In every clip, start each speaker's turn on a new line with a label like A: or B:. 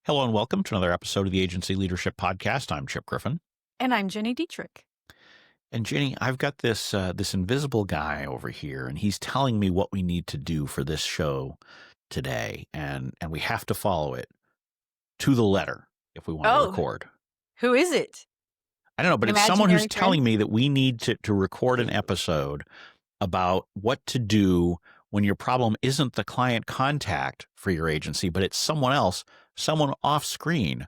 A: Hello and welcome to another episode of the Agency Leadership Podcast. I'm Chip Griffin.
B: And I'm Jenny Dietrich.
A: And Jenny, I've got this invisible guy over here, and he's telling me what we need to do for this show today, and we have to follow it to the letter if we want to record.
B: Who is it?
A: I don't know, but it's someone who's telling me that we need to record an episode about what to do when your problem isn't the client contact for your agency, but it's someone else, someone off screen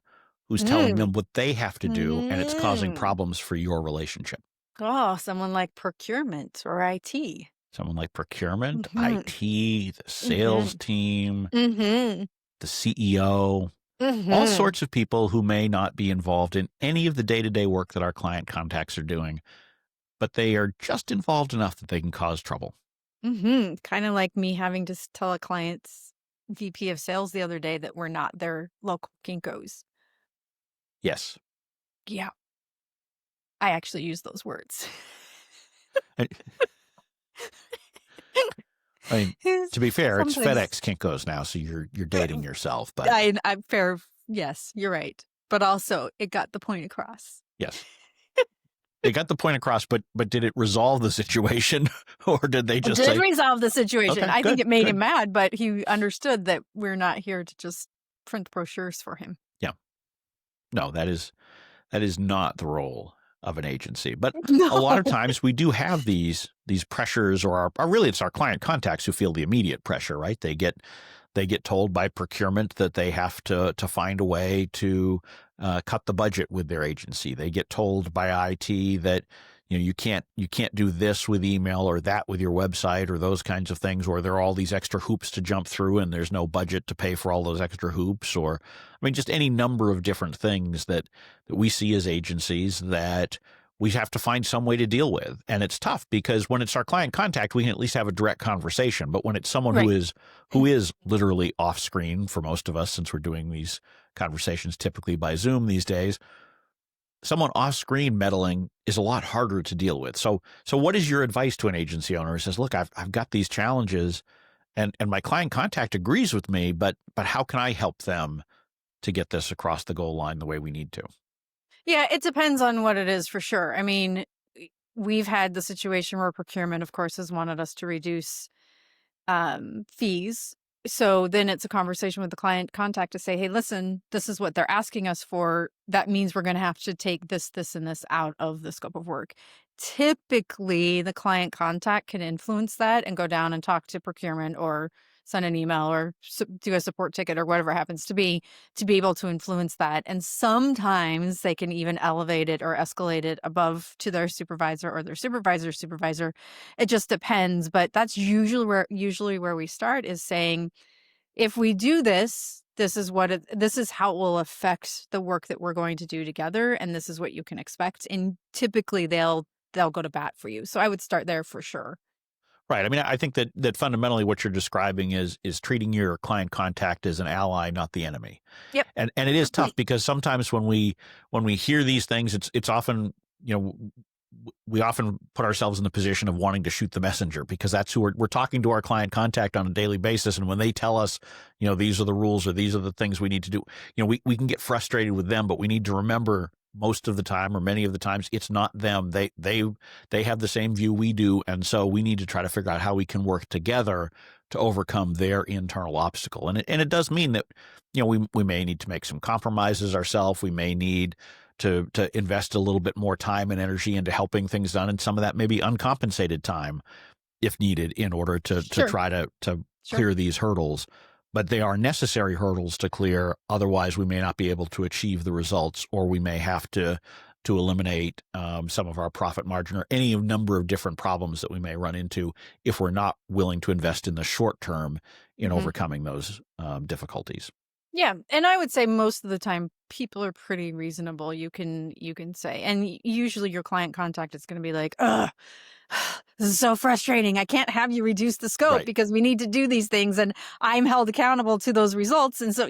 A: who's telling them what they have to do, and it's causing problems for your relationship.
B: Oh, someone like procurement or IT.
A: Someone like procurement, IT, the sales team, the CEO, all sorts of people who may not be involved in any of the day-to-day work that our client contacts are doing, but they are just involved enough that they can cause trouble.
B: Kind of like me having to tell a client's VP of Sales the other day that we're not their local Kinkos.
A: Yes.
B: Yeah. I actually use those words.
A: I mean, to be fair, it's FedEx Kinkos now, so you're dating yourself. But
B: I'm fair. Yes, you're right. But also, it got the point across.
A: Yes. It got the point across, but did it resolve the situation, or did they just
B: resolve the situation?
A: Okay,
B: I think it made him mad, but he understood that we're not here to just print brochures for him.
A: Yeah. No, that is not the role of an agency. But
B: No.
A: a lot of times we do have these pressures, or really it's our client contacts who feel the immediate pressure, right? They get told by procurement that they have to find a way to cut the budget with their agency. They get told by IT that you can't do this with email or that with your website or those kinds of things, or there are all these extra hoops to jump through and there's no budget to pay for all those extra hoops, or just any number of different things that we see as agencies that we have to find some way to deal with. And it's tough because when it's our client contact, we can at least have a direct conversation. But when it's someone who is literally off screen for most of us, since we're doing these conversations typically by Zoom these days, someone off screen meddling is a lot harder to deal with. So what is your advice to an agency owner who says, look, I've got these challenges and my client contact agrees with me, but how can I help them to get this across the goal line the way we need to?
B: Yeah, it depends on what it is for sure. I mean, we've had the situation where procurement, of course, has wanted us to reduce fees. So then it's a conversation with the client contact to say, hey, listen, this is what they're asking us for. That means we're going to have to take this, and this out of the scope of work. Typically, the client contact can influence that and go down and talk to procurement or send an email or do a support ticket or whatever it happens to be able to influence that. And sometimes they can even elevate it or escalate it above to their supervisor or their supervisor's supervisor. It just depends. But that's usually where we start, is saying, if we do this, this is how it will affect the work that we're going to do together. And this is what you can expect. And typically they'll go to bat for you. So I would start there for sure.
A: Right. I mean, I think that fundamentally what you're describing is treating your client contact as an ally, not the enemy.
B: Yep.
A: And it is tough because sometimes when we hear these things, it's often, we often put ourselves in the position of wanting to shoot the messenger, because that's who we're talking to our client contact on a daily basis. And when they tell us, these are the rules or these are the things we need to do, we can get frustrated with them, but we need to remember most of the time, or many of the times, it's not them. They have the same view we do. And so we need to try to figure out how we can work together to overcome their internal obstacle. And it does mean that, we may need to make some compromises ourselves. We may need to invest a little bit more time and energy into helping things done. And some of that may be uncompensated time if needed in order to try to clear these hurdles. But they are necessary hurdles to clear. Otherwise, we may not be able to achieve the results, or we may have to eliminate some of our profit margin or any number of different problems that we may run into if we're not willing to invest in the short term in overcoming those difficulties.
B: Yeah. And I would say most of the time people are pretty reasonable. You can say, and usually your client contact is going to be like, ugh, this is so frustrating. I can't have you reduce the scope because we need to do these things and I'm held accountable to those results. And so,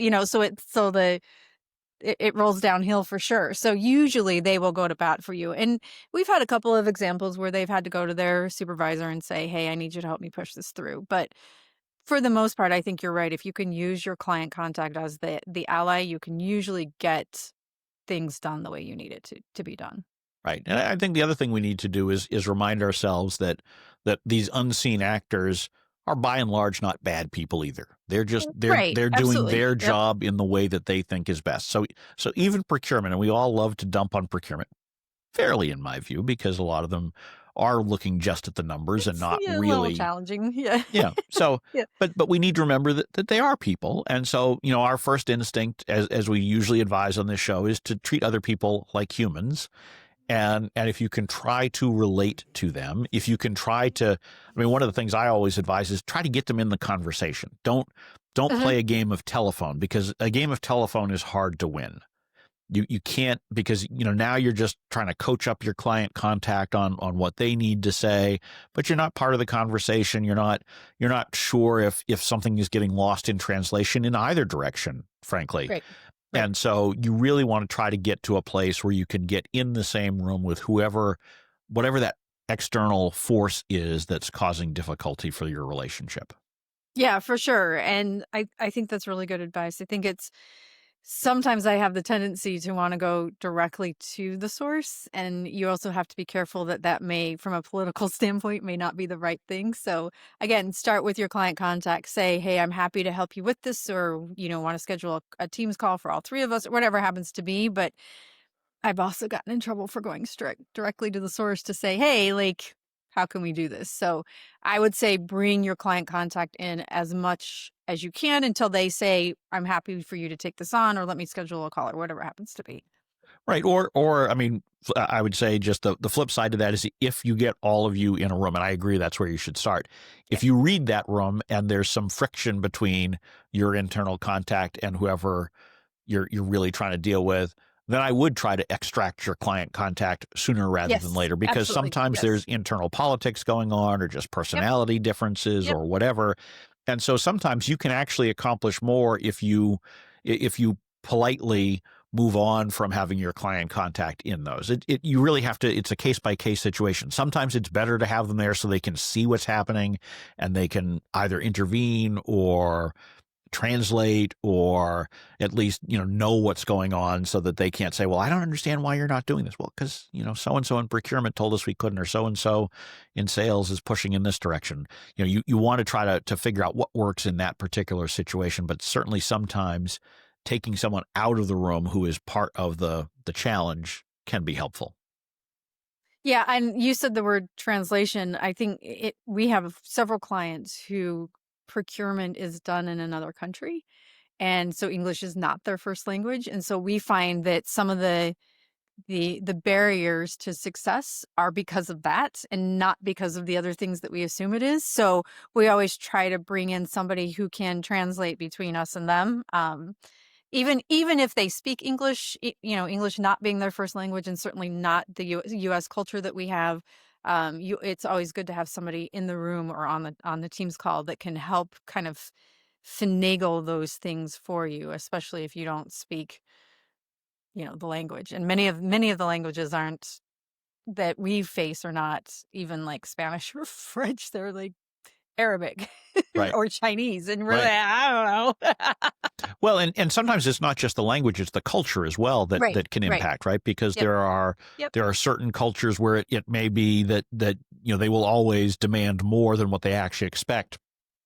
B: it rolls downhill for sure. So usually they will go to bat for you. And we've had a couple of examples where they've had to go to their supervisor and say, hey, I need you to help me push this through. But For the most part, I think you're right. If you can use your client contact as the ally, you can usually get things done the way you need it to be done.
A: Right. And I think the other thing we need to do is remind ourselves that these unseen actors are by and large not bad people either. They're just
B: Right.
A: they're doing
B: Absolutely.
A: their
B: Yep.
A: job in the way that they think is best. So even procurement, and we all love to dump on procurement, fairly in my view, because a lot of them are looking just at the numbers and
B: It's
A: not
B: a little
A: really.
B: challenging. Yeah.
A: Yeah. So
B: Yeah.
A: but we need to remember that they are people. And so, our first instinct, as we usually advise on this show, is to treat other people like humans. And if you can try to relate to them, if you can try to, I mean, one of the things I always advise is try to get them in the conversation. Don't
B: Mhm.
A: play a game of telephone, because a game of telephone is hard to win. You can't, because now you're just trying to coach up your client contact on what they need to say, but you're not part of the conversation. You're not sure if something is getting lost in translation in either direction, frankly.
B: Right. Right.
A: And so you really want to try to get to a place where you can get in the same room with whatever that external force is that's causing difficulty for your relationship.
B: Yeah, for sure. And I think that's really good advice. I think it's sometimes I have the tendency to want to go directly to the source. And you also have to be careful that that may, from a political standpoint, may not be the right thing. So again, start with your client contact. Say, hey, I'm happy to help you with this, or, want to schedule a Teams call for all three of us, or whatever happens to be. But I've also gotten in trouble for going strict directly to the source to say, "Hey, like, how can we do this?" So, I would say bring your client contact in as much as you can until they say, "I'm happy for you to take this on," or "Let me schedule a call," or whatever it happens to be.
A: Right. Or I mean, I would say just the flip side to that is, if you get all of you in a room, and I agree that's where you should start.
B: Yeah.
A: If you read that room and there's some friction between your internal contact and whoever you're really trying to deal with, then I would try to extract your client contact sooner rather than
B: Yes,
A: later, because
B: absolutely.
A: sometimes there's
B: Yes.
A: internal politics going on, or just
B: Yep.
A: personality differences
B: Yep.
A: or whatever. And so sometimes you can actually accomplish more if you politely move on from having your client contact in those. You really have to, it's a case by case situation. Sometimes it's better to have them there so they can see what's happening and they can either intervene or translate, or at least know what's going on, so that they can't say, well, I don't understand why you're not doing this. Well, because so and so in procurement told us we couldn't, or so and so in sales is pushing in this direction. You want to try to figure out what works in that particular situation. But certainly sometimes taking someone out of the room who is part of the challenge can be helpful.
B: Yeah, and you said the word translation. I think we have several clients who procurement is done in another country, and so English is not their first language, and so we find that some of the barriers to success are because of that and not because of the other things that we assume it is. So we always try to bring in somebody who can translate between us and them. Even if they speak English, English not being their first language and certainly not the US culture that we have, it's always good to have somebody in the room or on the Teams call that can help kind of finagle those things for you, especially if you don't speak, the language. And many of the languages aren't that we face are not even like Spanish or French. They're like Arabic
A: Right.
B: or Chinese, and really,
A: Right.
B: I don't know.
A: Well, and sometimes it's not just the language, it's the culture as well that
B: Right,
A: that can
B: right.
A: impact, right? Because
B: Yep, yep.
A: there are certain cultures where it may be that they will always demand more than what they actually expect,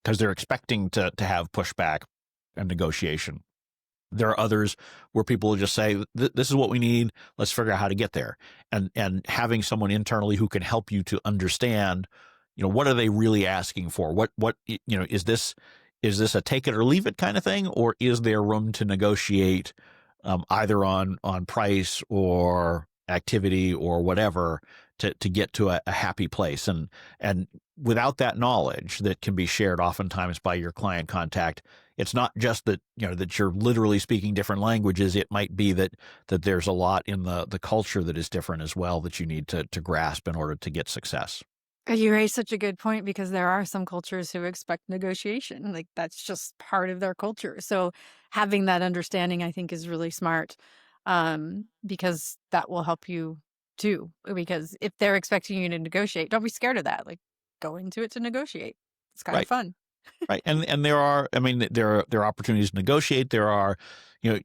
A: because they're expecting to have pushback and negotiation. There are others where people will just say, "This is what we need. Let's figure out how to get there." And having someone internally who can help you to understand, what are they really asking for? What is this a take it or leave it kind of thing, or is there room to negotiate, either on price or activity or whatever, to get to a happy place? And without that knowledge that can be shared oftentimes by your client contact, it's not just that that you're literally speaking different languages. It might be that there's a lot in the culture that is different as well, that you need to grasp in order to get success.
B: You raised such a good point because there are some cultures who expect negotiation. Like that's just part of their culture. So having that understanding, I think, is really smart, because that will help you too. Because if they're expecting you to negotiate, don't be scared of that. Like go into it to negotiate. It's kind of
A: Right.
B: fun.
A: Right. And there are, I mean, there are opportunities to negotiate. There are,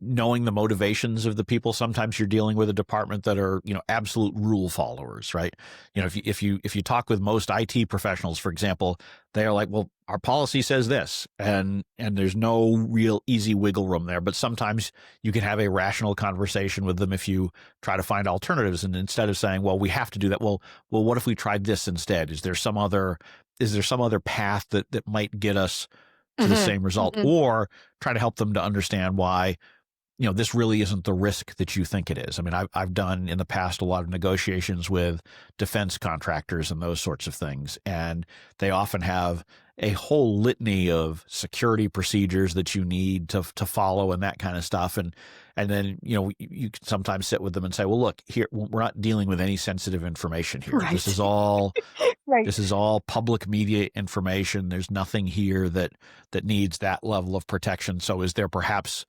A: knowing the motivations of the people. Sometimes you're dealing with a department that are, absolute rule followers, right? If you talk with most IT professionals, for example, they are like, well, our policy says this, and there's no real easy wiggle room there. But sometimes you can have a rational conversation with them if you try to find alternatives. And instead of saying, well, we have to do that, well, what if we tried this instead? Is there some other path that might get us to the
B: Hmm.
A: same result,
B: Hmm.
A: or try to help them to understand why this really isn't the risk that you think it is. I mean, I've done in the past a lot of negotiations with defense contractors and those sorts of things, and they often have a whole litany of security procedures that you need to follow and that kind of stuff. And then you can sometimes sit with them and say, well, look, here we're not dealing with any sensitive information here. This
B: Right.
A: is all
B: Right.
A: this is all public media information. There's nothing here that needs that level of protection. So is there perhaps,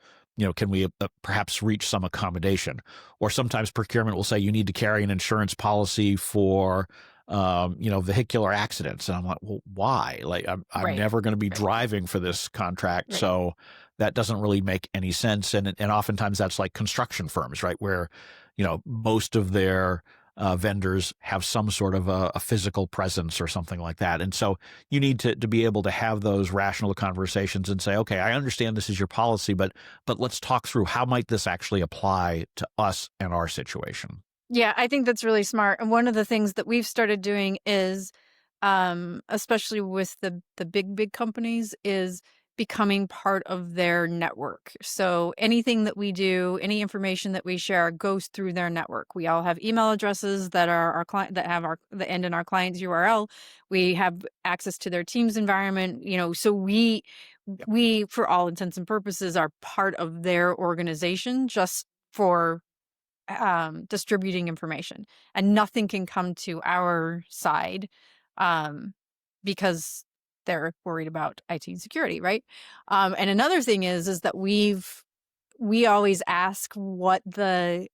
A: can we perhaps reach some accommodation? Or sometimes procurement will say you need to carry an insurance policy for, vehicular accidents. And I'm like, well, why? Like, I'm
B: Right.
A: never going to be
B: Right.
A: driving for this contract.
B: Right.
A: So that doesn't really make any sense. And oftentimes that's like construction firms, right? Where, most of their vendors have some sort of a physical presence or something like that. And so you need to be able to have those rational conversations and say, okay, I understand this is your policy, but let's talk through how might this actually apply to us and our situation.
B: Yeah, I think that's really smart. And one of the things that we've started doing is, especially with the big companies, is becoming part of their network. So anything that we do, any information that we share goes through their network. We all have email addresses that are our client that have our the end in our client's URL. We have access to their Teams environment, so
A: Yep.
B: we for all intents and purposes are part of their organization just for distributing information, and nothing can come to our side um, because they're worried about IT and security, right? And another thing is that we always ask what the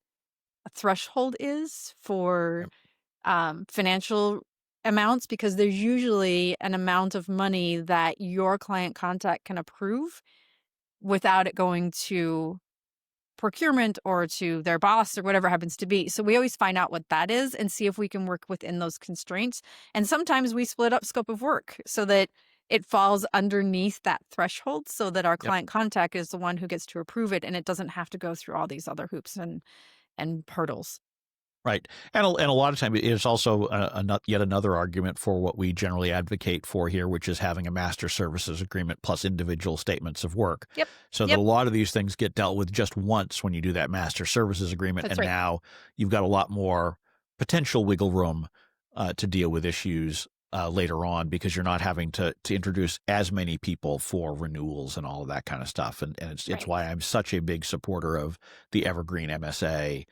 B: threshold is for
A: Yep.
B: financial amounts, because there's usually an amount of money that your client contact can approve without it going to procurement or to their boss or whatever happens to be. So we always find out what that is and see if we can work within those constraints. And sometimes we split up scope of work so that it falls underneath that threshold so that our
A: Yep.
B: client contact is the one who gets to approve it, and it doesn't have to go through all these other hoops and hurdles.
A: Right. And a lot of time it's also yet another argument for what we generally advocate for here, which is having a master services agreement plus individual statements of work,
B: Yep.
A: so that a
B: Yep.
A: lot of these things get dealt with just once when you do that master services agreement.
B: That's
A: And
B: right.
A: now you've got a lot more potential wiggle room to deal with issues later on, because you're not having to introduce as many people for renewals and all of that kind of stuff. And it's
B: Right.
A: why I'm such a big supporter of the evergreen MSA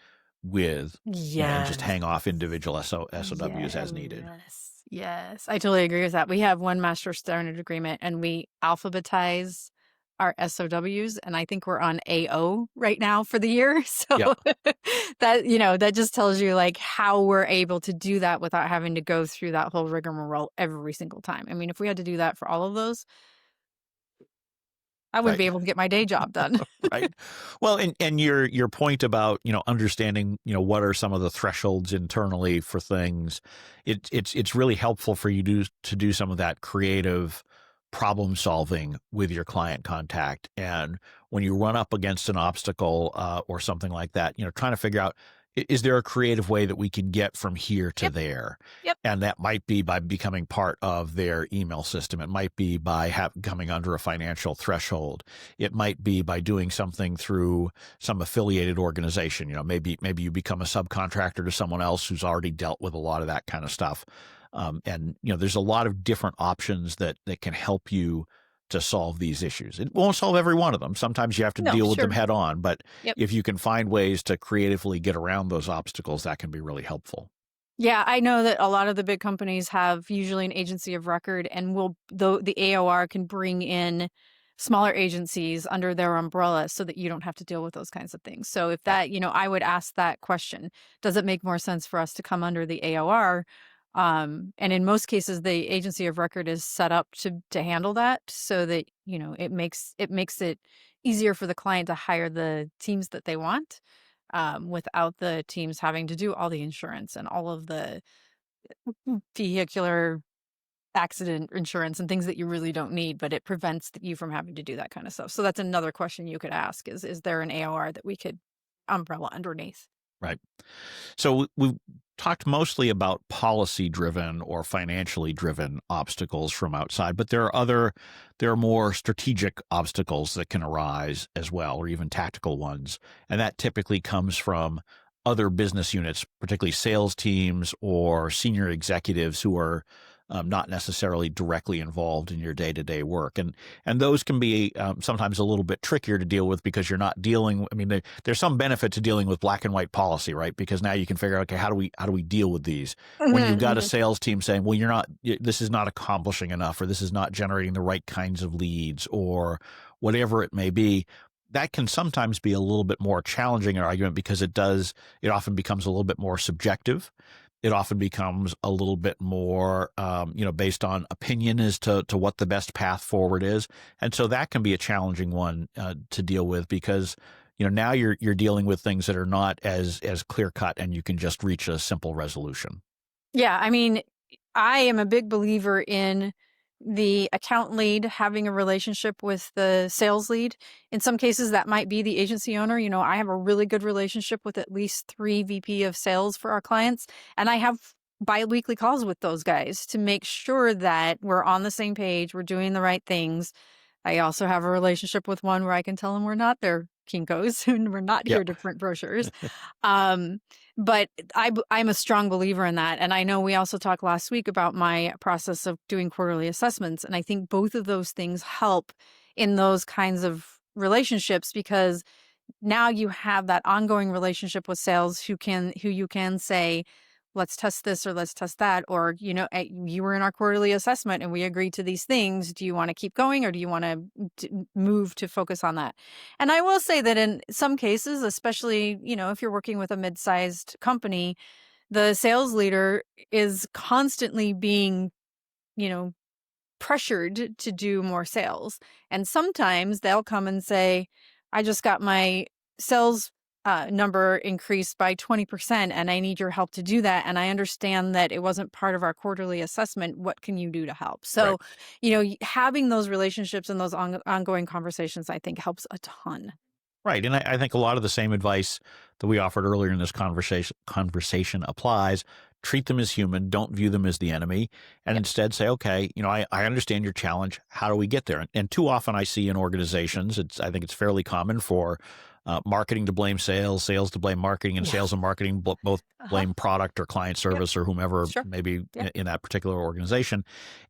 A: with, and just
B: Yes.
A: hang off individual SOWs as needed.
B: Yes. Yes. I totally agree with that. We have one master standard agreement and we alphabetize our SOWs, and I think we're on AO right now for the year.
A: Yep.
B: So that just tells you like how we're able to do that without having to go through that whole rigmarole every single time. I mean, if we had to do that for all of those, I wouldn't
A: Right.
B: be able to get my day job done.
A: Right. Well, and your point about, understanding, what are some of the thresholds internally for things, it's really helpful for you to do some of that creative problem solving with your client contact. And when you run up against an obstacle or something like that, trying to figure out, is there a creative way that we can get from here to
B: Yep.
A: there?
B: Yep.
A: And that might be by becoming part of their email system. It might be by coming under a financial threshold. It might be by doing something through some affiliated organization. Maybe you become a subcontractor to someone else who's already dealt with a lot of that kind of stuff. And there's a lot of different options that can help you to solve these issues. It won't solve every one of them. Sometimes you have to
B: No,
A: deal with them
B: sure.
A: head on, but
B: Yep.
A: if you can find ways to creatively get around those obstacles, that can be really helpful.
B: Yeah, I know that a lot of the big companies have usually an agency of record, and will though the AOR can bring in smaller agencies under their umbrella so that you don't have to deal with those kinds of things. So if
A: Yeah.
B: that, I would ask that question. Does it make more sense for us to come under the AOR And in most cases, the agency of record is set up to handle that, so that, it makes it easier for the client to hire the teams that they want, without the teams having to do all the insurance and all of the vehicular accident insurance and things that you really don't need, but it prevents you from having to do that kind of stuff. So that's another question you could ask: is there an AOR that we could umbrella underneath?
A: Right. So we've talked mostly about policy driven or financially driven obstacles from outside, but there are more strategic obstacles that can arise as well, or even tactical ones. And that typically comes from other business units, particularly sales teams or senior executives who are not necessarily directly involved in your day-to-day work. And those can be sometimes a little bit trickier to deal with, because you're not dealing. I mean, there's some benefit to dealing with black and white policy, right? Because now you can figure out, okay, how do we deal with these? When you've got a sales team saying, well, this is not accomplishing enough, or this is not generating the right kinds of leads, or whatever it may be, that can sometimes be a little bit more challenging an argument, because it often becomes a little bit more subjective. It often becomes a little bit more, based on opinion as to what the best path forward is. And so that can be a challenging one to deal with, because, now you're dealing with things that are not as clear cut, and you can just reach a simple resolution.
B: Yeah, I mean, I am a big believer in the account lead having a relationship with the sales lead. In some cases, that might be the agency owner. I have a really good relationship with at least 3 VP of sales for our clients, and I have biweekly calls with those guys to make sure that we're on the same page, we're doing the right things. I also have a relationship with one where I can tell them we're not their Kinkos and we're not here
A: Yep.
B: to print brochures. Um, but I'm a strong believer in that. And I know we also talked last week about my process of doing quarterly assessments. And I think both of those things help in those kinds of relationships, because now you have that ongoing relationship with sales who you can say, let's test this or let's test that, or you were in our quarterly assessment and we agreed to these things. Do you want to keep going, or do you want to move to focus on that? And I will say that in some cases, especially if you're working with a mid-sized company, the sales leader is constantly being you know pressured to do more sales. And sometimes they'll come and say, I just got my sales number increased by 20%, and I need your help to do that. And I understand that it wasn't part of our quarterly assessment. What can you do to help?
A: Right.
B: So, having those relationships and those ongoing conversations, I think, helps a ton.
A: Right. And I think a lot of the same advice that we offered earlier in this conversation applies. Treat them as human. Don't view them as the enemy. And
B: Yep.
A: instead say, okay, I understand your challenge. How do we get there? And too often I see in organizations, I think it's fairly common for marketing to blame sales, sales to blame marketing, and
B: Yeah.
A: sales and marketing both
B: Uh-huh.
A: blame product or client
B: Yep.
A: service or whomever
B: Sure.
A: maybe
B: Yeah.
A: in that particular organization.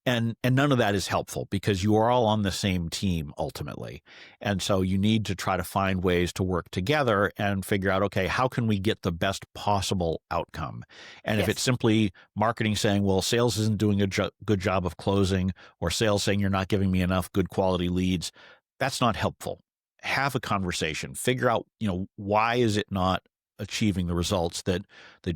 A: And none of that is helpful, because you are all on the same team ultimately. And so you need to try to find ways to work together and figure out, okay, how can we get the best possible outcome? And if it's
B: Yes.
A: simply marketing saying, well, sales isn't doing a good job of closing, or sales saying you're not giving me enough good quality leads, that's not helpful. Have a conversation, figure out, why is it not achieving the results that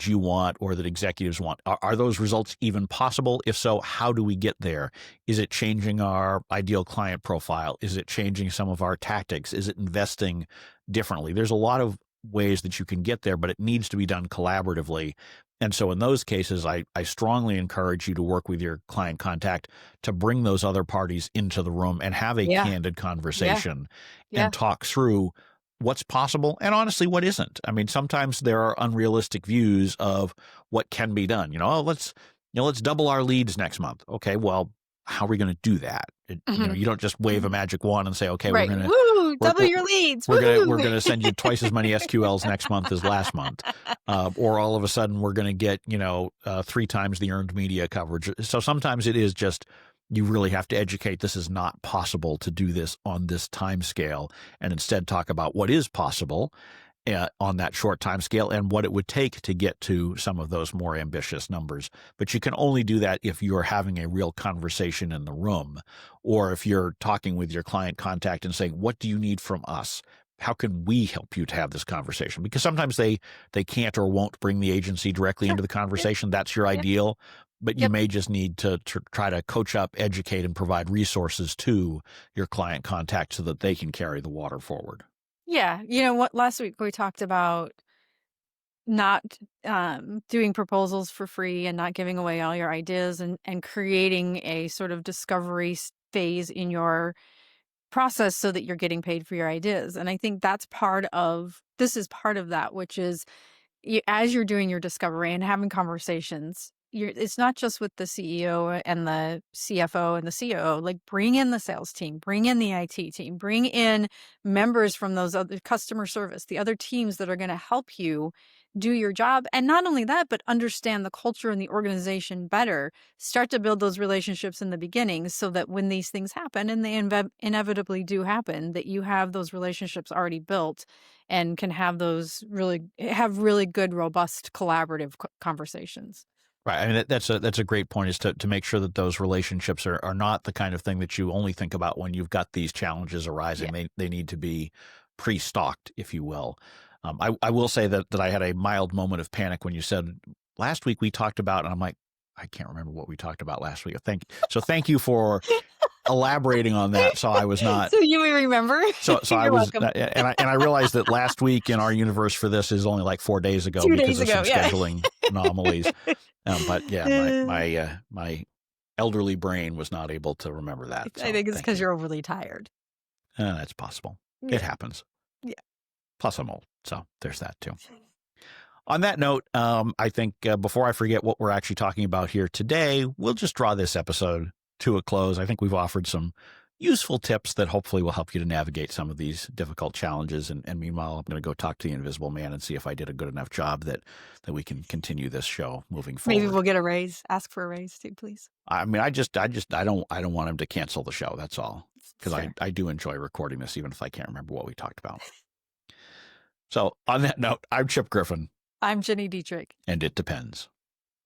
A: you want or that executives want? Are those results even possible? If so, how do we get there? Is it changing our ideal client profile? Is it changing some of our tactics? Is it investing differently? There's a lot of ways that you can get there, but it needs to be done collaboratively. And so in those cases, I strongly encourage you to work with your client contact to bring those other parties into the room and have a
B: Yeah.
A: candid
B: Yeah.
A: conversation
B: Yeah.
A: and talk through what's possible and honestly what isn't. I mean, sometimes there are unrealistic views of what can be done. Oh, let's double our leads next month. Okay, well, how are we going to do that?
B: Mhm.
A: You don't just wave a
B: Mhm.
A: magic wand and say, okay,
B: Right. Woo!
A: we're,
B: Double your leads.
A: we're
B: Woo!
A: gonna send you twice as many SQLs next month as last month, or all of a sudden we're gonna get 3 times the earned media coverage. So sometimes it is just, you really have to educate. This is not possible to do this on this time scale, and instead talk about what is possible on that short time scale and what it would take to get to some of those more ambitious numbers. But you can only do that if you're having a real conversation in the room, or if you're talking with your client contact and saying, what do you need from us? How can we help you to have this conversation? Because sometimes they can't or won't bring the agency directly
B: Sure.
A: into the
B: Yeah.
A: conversation. That's your
B: Yeah.
A: ideal. but you
B: Yep.
A: may just need to try to coach up, educate, and provide resources to your client contact so that they can carry the water forward.
B: Yeah. You know what? Last week we talked about not doing proposals for free and not giving away all your ideas, and creating a sort of discovery phase in your process so that you're getting paid for your ideas. And I think this is part of that, which is as you're doing your discovery and having conversations, it's not just with the CEO and the CFO and the COO. Like, bring in the sales team, bring in the IT team, bring in members from those other customer service, the other teams that are going to help you do your job. And not only that, but understand the culture and the organization better. Start to build those relationships in the beginning so that when these things happen, and they inevitably do happen, that you have those relationships already built and can have really good, robust, collaborative conversations.
A: Right. I mean, that's a great point, is to make sure that those relationships are not the kind of thing that you only think about when you've got these challenges arising.
B: Yeah.
A: They need to be pre-stocked, if you will. I will say that I had a mild moment of panic when you said last week we talked about, and I'm like, I can't remember what we talked about last week. Thank you for elaborating on that. So I was not.
B: So you may remember.
A: So I
B: You're
A: was,
B: welcome.
A: and I realized that last week in our universe for this is only like 4 days ago
B: 2
A: because
B: days
A: of
B: ago,
A: some
B: yeah.
A: scheduling anomalies. But yeah, my elderly brain was not able to remember that.
B: I
A: So
B: think it's
A: thank
B: because
A: you.
B: you're overly tired.
A: That's possible.
B: Yeah.
A: It happens.
B: Yeah.
A: Plus, I'm old, so there's that too. On that note, I think before I forget what we're actually talking about here today, we'll just draw this episode to a close. I think we've offered some useful tips that hopefully will help you to navigate some of these difficult challenges. And meanwhile, I'm going to go talk to the Invisible Man and see if I did a good enough job that we can continue this show moving forward.
B: Maybe we'll get a raise. Ask for a raise too, please.
A: I mean, I don't want him to cancel the show. That's all, because
B: Fair.
A: I do enjoy recording this, even if I can't remember what we talked about. So on that note, I'm Chip Griffin.
B: I'm Jenny Dietrich.
A: And it depends.